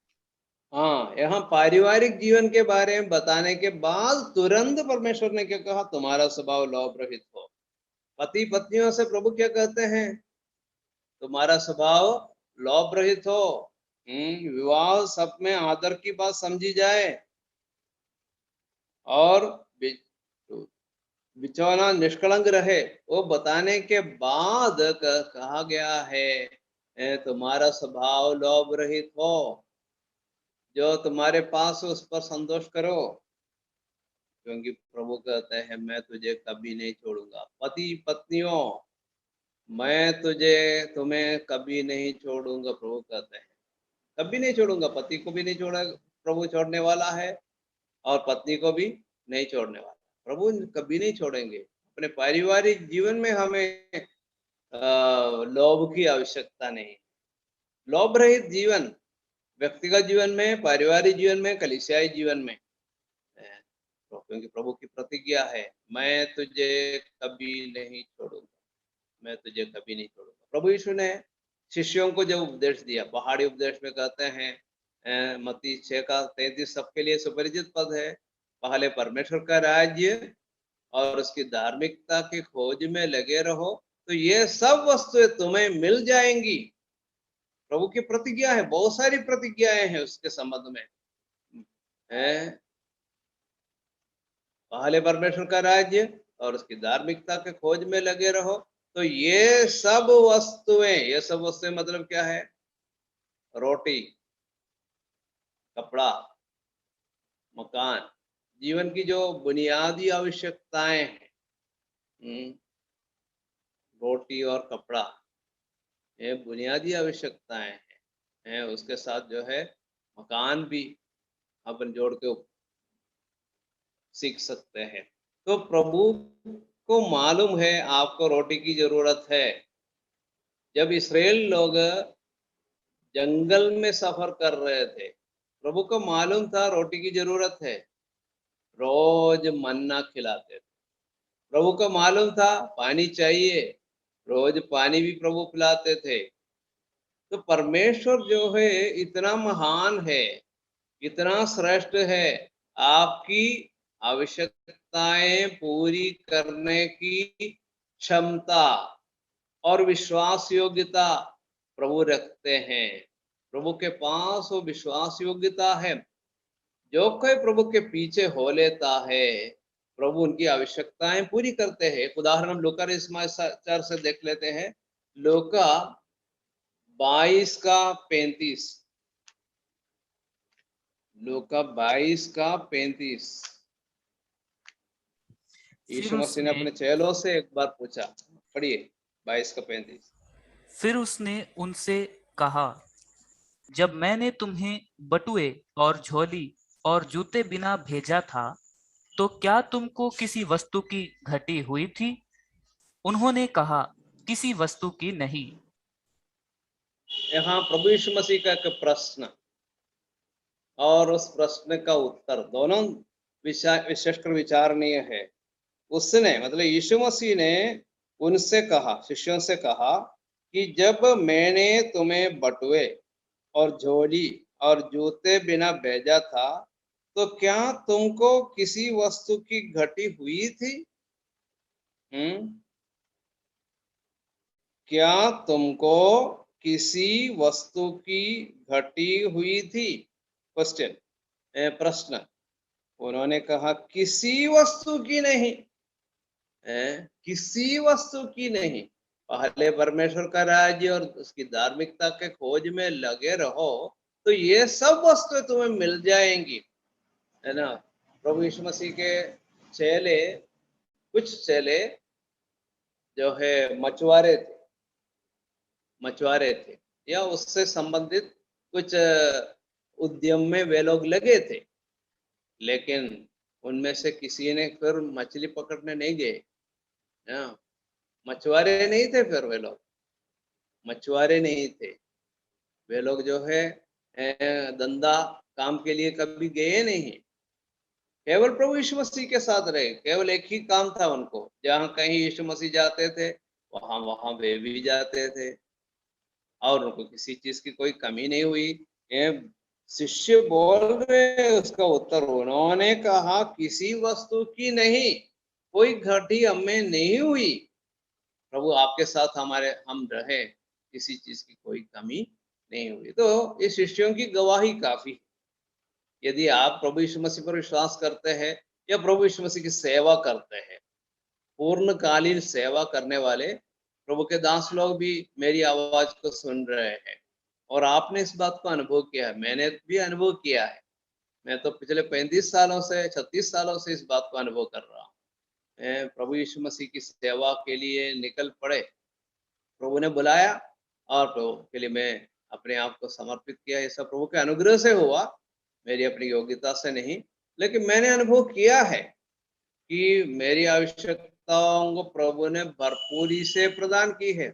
हाँ, यहाँ पारिवारिक जीवन के बारे में बताने के बाद तुरंत परमेश्वर ने क्या कहा? तुम्हारा स्वभाव लोभ रहित हो। पति पत्नियों से प्रभु क्या कहते हैं? तुम्हारा स्वभाव लोभ रहित हो। विवाह सब में आदर की बात समझी जाए और बिछौना निष्कलंक रहे, वो बताने के बाद कहा गया है, तुम्हारा स्वभाव लोभ रहित हो, जो तुम्हारे पास उस पर संतोष करो, क्योंकि प्रभु कहते हैं, मैं तुझे कभी नहीं छोड़ूंगा। पति पत्नियों, मैं तुम्हें कभी नहीं छोड़ूंगा, प्रभु कहते हैं, कभी नहीं छोड़ूंगा। पति को भी नहीं छोड़ा, प्रभु छोड़ने वाला है, और पत्नी को भी नहीं छोड़ने वाला। प्रभु कभी नहीं छोड़ेंगे। अपने पारिवारिक जीवन में हमें लोभ की आवश्यकता नहीं। लोभ रहित जीवन व्यक्तिगत जीवन में, पारिवारिक जीवन में, कलीसियाई जीवन में, क्योंकि प्रभु की प्रतिज्ञा है, मैं तुझे कभी नहीं छोड़ूंगा, मैं तुझे कभी नहीं छोड़ूंगा। प्रभु यीशु ने शिष्यों को जब उपदेश दिया, पहाड़ी उपदेश में कहते हैं, मत्ती 6 का 33 सबके लिए सुपरिचित पद है, पहले परमेश्वर का राज्य और उसकी धार्मिकता की खोज में लगे रहो, तो ये सब वस्तुएं तुम्हें मिल जाएंगी। प्रभु की प्रतिज्ञा है, बहुत सारी प्रतिज्ञाएं हैं उसके संबंध में। पहले परमेश्वर का राज्य और उसकी धार्मिकता के खोज में लगे रहो, तो ये सब वस्तुएं मतलब क्या है? रोटी, कपड़ा, मकान, जीवन की जो बुनियादी आवश्यकताएं हैं, रोटी और कपड़ा, ये बुनियादी आवश्यकताएं हैं। उसके साथ जो है मकान भी अपन जोड़ के सीख सकते हैं। तो प्रभु को मालूम है आपको रोटी की जरूरत है। जब इस्राएल लोग जंगल में सफर कर रहे थे, प्रभु को मालूम था रोटी की जरूरत है, रोज मन्ना खिलाते थे। प्रभु को मालूम था पानी चाहिए, रोज पानी भी प्रभु पिलाते थे। तो परमेश्वर जो है इतना महान है, इतना श्रेष्ठ है, आपकी आवश्यकताएं पूरी करने की क्षमता और विश्वास योग्यता प्रभु रखते हैं। प्रभु के पास वो विश्वास योग्यता है। जो कोई प्रभु के पीछे हो लेता है, प्रभु उनकी आवश्यकताएं पूरी करते हैं। एक उदाहरण हम लूका समाचार से देख लेते हैं। लूका 22 का 35। लूका 22 का 35। यीशु मसीह ने अपने चेलों से एक बार पूछा, पढ़िए 22 का 35। फिर उसने उनसे कहा, जब मैंने तुम्हें बटुए और झोली और जूते बिना भेजा था, तो क्या तुमको किसी वस्तु की घटी हुई थी? उन्होंने कहा, किसी वस्तु की नहीं। यहाँ प्रभु यीशु मसीह का एक प्रश्न और उस प्रश्न का उत्तर दोनों विशेषकर विचारणीय है। उसने मतलब यीशु मसीह ने उनसे कहा, शिष्यों से कहा कि जब मैंने तुम्हें बटुए और झोली और जूते बिना भेजा था, तो क्या तुमको किसी वस्तु की घटी हुई थी? क्या तुमको किसी वस्तु की घटी हुई थी? क्वेश्चन, प्रश्न। उन्होंने कहा किसी वस्तु की नहीं। किसी वस्तु की नहीं। पहले परमेश्वर का राज्य और उसकी धार्मिकता के खोज में लगे रहो, तो ये सब वस्तुएं तुम्हें मिल जाएंगी, है ना। प्रभु यीशु मसीह के चेले, कुछ चेले जो है मछुआरे थे या उससे संबंधित कुछ उद्यम में वे लोग लगे थे, लेकिन उनमें से किसी ने फिर मछली पकड़ने नहीं गए। मछुआरे नहीं थे, फिर वे लोग मछुआरे नहीं थे। वे लोग जो है धंधा काम के लिए कभी गए नहीं, केवल प्रभु यीशु मसीह के साथ रहे। केवल एक ही काम था उनको, जहाँ कहीं यीशु मसीह जाते थे वहां वे भी जाते थे, और उनको किसी चीज की कोई कमी नहीं हुई। शिष्य बोल रहे, उसका उत्तर उन्होंने कहा किसी वस्तु की नहीं, कोई घटी हमें नहीं हुई। प्रभु आपके साथ हम रहे, किसी चीज की कोई कमी नहीं हुई। तो इस शिष्यों की गवाही काफी। यदि आप प्रभु यीशु मसीह पर विश्वास करते हैं या प्रभु यीशु मसीह की सेवा करते हैं, पूर्णकालीन सेवा करने वाले प्रभु के दास लोग भी मेरी आवाज को सुन रहे हैं, और आपने इस बात को अनुभव किया है, मैंने भी अनुभव किया है। मैं तो पिछले 35 सालों से 36 सालों से इस बात को अनुभव कर रहा हूँ। प्रभु यीशु मसीह की सेवा के लिए निकल पड़े, प्रभु ने बुलाया और प्रभु के लिए मैं अपने आप को समर्पित किया। ये सब प्रभु के अनुग्रह से हुआ, मेरी अपनी योग्यता से नहीं। लेकिन मैंने अनुभव किया है कि मेरी आवश्यकताओं को प्रभु ने भरपूरी से प्रदान की है।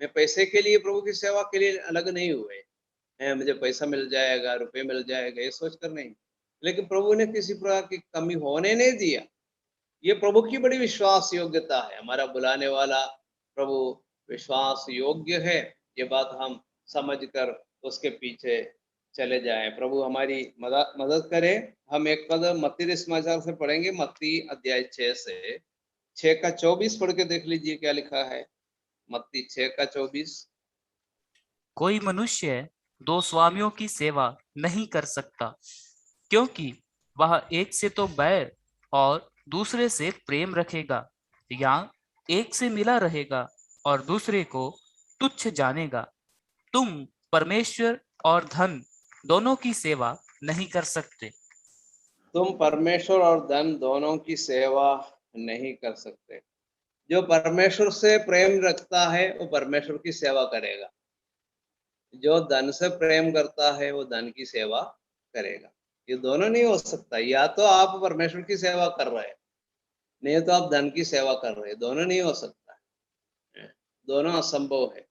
मैं पैसे के लिए प्रभु की सेवा के लिए अलग नहीं हुए, मुझे पैसा मिल जाएगा, रुपये मिल जाएगा, ये सोचकर नहीं। लेकिन प्रभु ने किसी प्रकार की कमी होने नहीं दिया। ये प्रभु की बड़ी विश्वास योग्यता है। हमारा बुलाने वाला प्रभु विश्वास योग्य है, ये बात हम समझकर उसके पीछे चले जाएं। प्रभु हमारी मदद करे। हम एक पद मत्ती समाचार से पढ़ेंगे, मत्ती अध्याय 6 से 6 का 24 पढ़ के देख लीजिए क्या लिखा है। मत्ती 6 का 24। कोई मनुष्य दो स्वामियों की सेवा नहीं कर सकता, क्योंकि वह एक से तो बैर और दूसरे से प्रेम रखेगा, या एक से मिला रहेगा और दूसरे को तुच्छ जानेगा। तुम परमेश्वर और धन दोनों की सेवा नहीं कर सकते। तुम परमेश्वर और धन दोनों की सेवा नहीं कर सकते। जो परमेश्वर से प्रेम रखता है वो परमेश्वर की सेवा करेगा। जो धन से प्रेम करता है वो धन की सेवा करेगा। ये दोनों नहीं हो सकता। या तो आप परमेश्वर की सेवा कर रहे हैं, नहीं तो आप धन की सेवा कर रहे हैं। दोनों नहीं हो सकता है, दोनों असंभव है।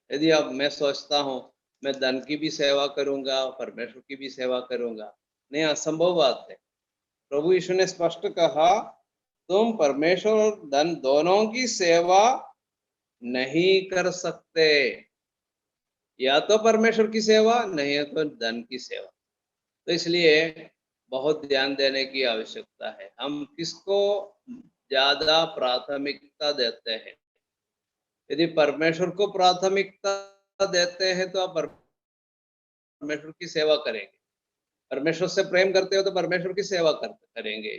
यदि अब मैं सोचता हूँ मैं धन की भी सेवा करूंगा परमेश्वर की भी सेवा करूंगा, नहीं, असंभव बात है। प्रभु यीशु ने स्पष्ट कहा, तुम परमेश्वर और धन दोनों की सेवा नहीं कर सकते। या तो परमेश्वर की सेवा, नहीं तो धन की सेवा। तो इसलिए बहुत ध्यान देने की आवश्यकता है, हम किसको ज्यादा प्राथमिकता देते हैं। यदि परमेश्वर को प्राथमिकता देते हैं तो आप परमेश्वर की सेवा करेंगे। परमेश्वर से प्रेम करते हो तो परमेश्वर की सेवा करेंगे।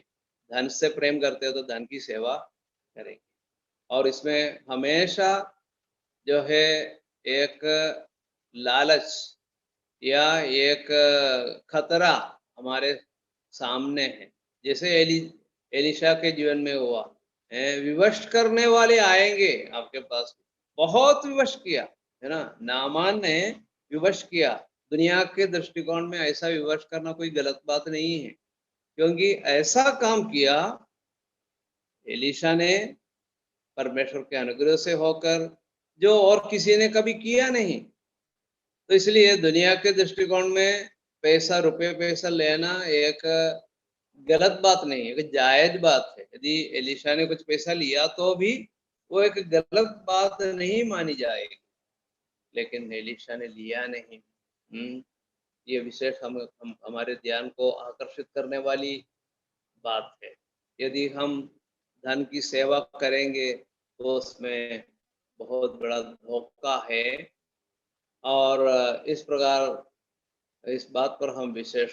धन से प्रेम करते हो तो धन की सेवा करेंगे। और इसमें हमेशा जो है एक लालच या एक खतरा हमारे सामने है। जैसे एलिशा के जीवन में हुआ, विवश करने वाले आएंगे आपके पास। बहुत विवश किया, है ना। नामान ने विवश किया। दुनिया के दृष्टिकोण में ऐसा विवश करना कोई गलत बात नहीं है, क्योंकि ऐसा काम किया एलिशा ने परमेश्वर के अनुग्रह से होकर, जो और किसी ने कभी किया नहीं। तो इसलिए दुनिया के दृष्टिकोण में पैसा, रुपये पैसा लेना एक गलत बात नहीं है, एक जायज बात है। यदि एलिशा ने कुछ पैसा लिया तो भी वो एक गलत बात नहीं मानी जाएगी, लेकिन एलिशा ने लिया नहीं। ये विशेष हम हमारे ध्यान को आकर्षित करने वाली बात है। यदि हम धन की सेवा करेंगे तो उसमें बहुत बड़ा धोखा है। और इस प्रकार इस बात पर हम विशेष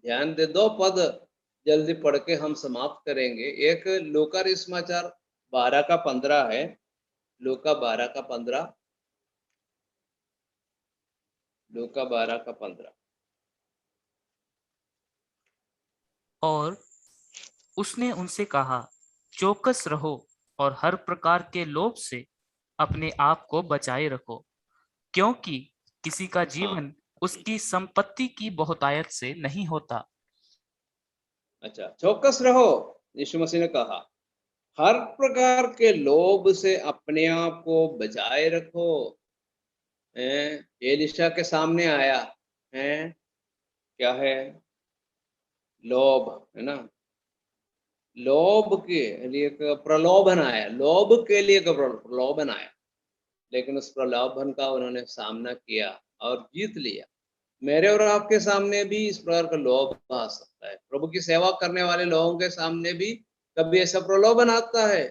ध्यान दे। 2 पद जल्दी पढ़ के हम समाप्त करेंगे। एक लूका समाचार 12 का 15 है। लूका 12 का 15। लूका 12 का 15। और उसने उनसे कहा, चौकस रहो और हर प्रकार के लोभ से अपने आप को बचाए रखो, क्योंकि किसी का हाँ, जीवन उसकी संपत्ति की बहुतायत से नहीं होता। अच्छा, चौकस रहो, यीशु मसीह ने कहा। हर प्रकार के लोभ से अपने आप को बचाए रखो। एलिशा के सामने आया है, क्या है? लोभ, है ना। लोभ के लिए एक प्रलोभन आया, लोभ के लिए एक प्रलोभन आया, लेकिन उस प्रलोभन का उन्होंने सामना किया और जीत लिया। मेरे और आपके सामने भी इस प्रकार का लोभ आ सकता है। प्रभु की सेवा करने वाले लोगों के सामने भी कभी ऐसा प्रलोभन आता है,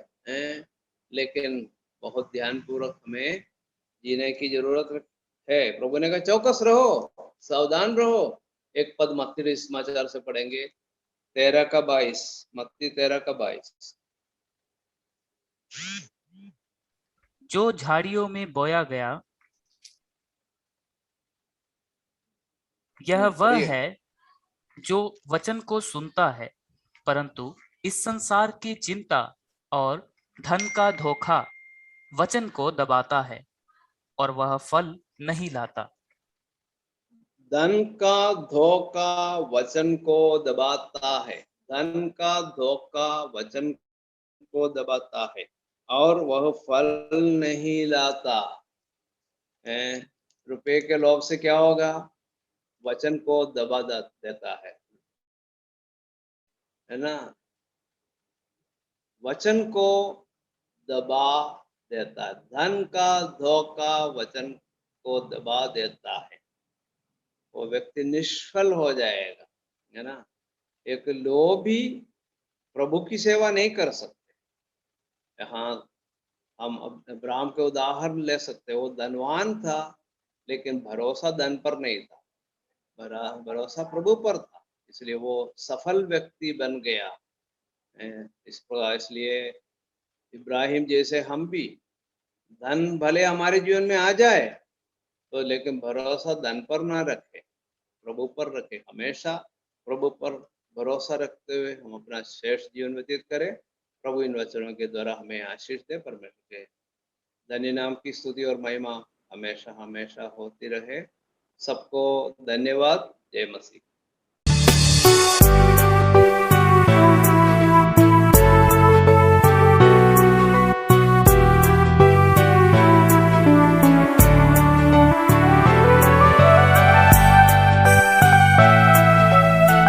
लेकिन बहुत ध्यानपूर्वक हमें जीने की जरूरत है। प्रभु ने कहा चौकस रहो, सावधान रहो। एक पद मत्ती समाचार से पढ़ेंगे 13 का 22। मत्ती 13 का 22। जो झाड़ियों में बोया गया, यह वह पढ़िए। है जो वचन को सुनता है, परंतु इस संसार की चिंता और धन का धोखा वचन को दबाता है और वह फल नहीं लाता। धन का धोखा वचन को दबाता है। धन का धोखा वचन को दबाता है और वह फल नहीं लाता है। रुपए के लोभ से क्या होगा? वचन को दबा देता है ना। वचन को दबा देता है। धन का धोखा वचन को दबा देता है। वो व्यक्ति निष्फल हो जाएगा, है ना। एक लोभी प्रभु की सेवा नहीं कर सकते। यहाँ हम अब्राहम के उदाहरण ले सकते हैं। वो धनवान था, लेकिन भरोसा धन पर नहीं था, भरोसा प्रभु पर था, इसलिए वो सफल व्यक्ति बन गया। इस प्रकार इसलिए इब्राहिम जैसे हम भी धन भले हमारे जीवन में आ जाए तो लेकिन भरोसा धन पर ना रखें, प्रभु पर रखें। हमेशा प्रभु पर भरोसा रखते हुए हम अपना श्रेष्ठ जीवन व्यतीत करें। प्रभु इन वचनों के द्वारा हमें आशीष दे। परमेश्वर के धन्य नाम की स्तुति और महिमा हमेशा हमेशा होती रहे। सबको धन्यवाद। जय मसीह।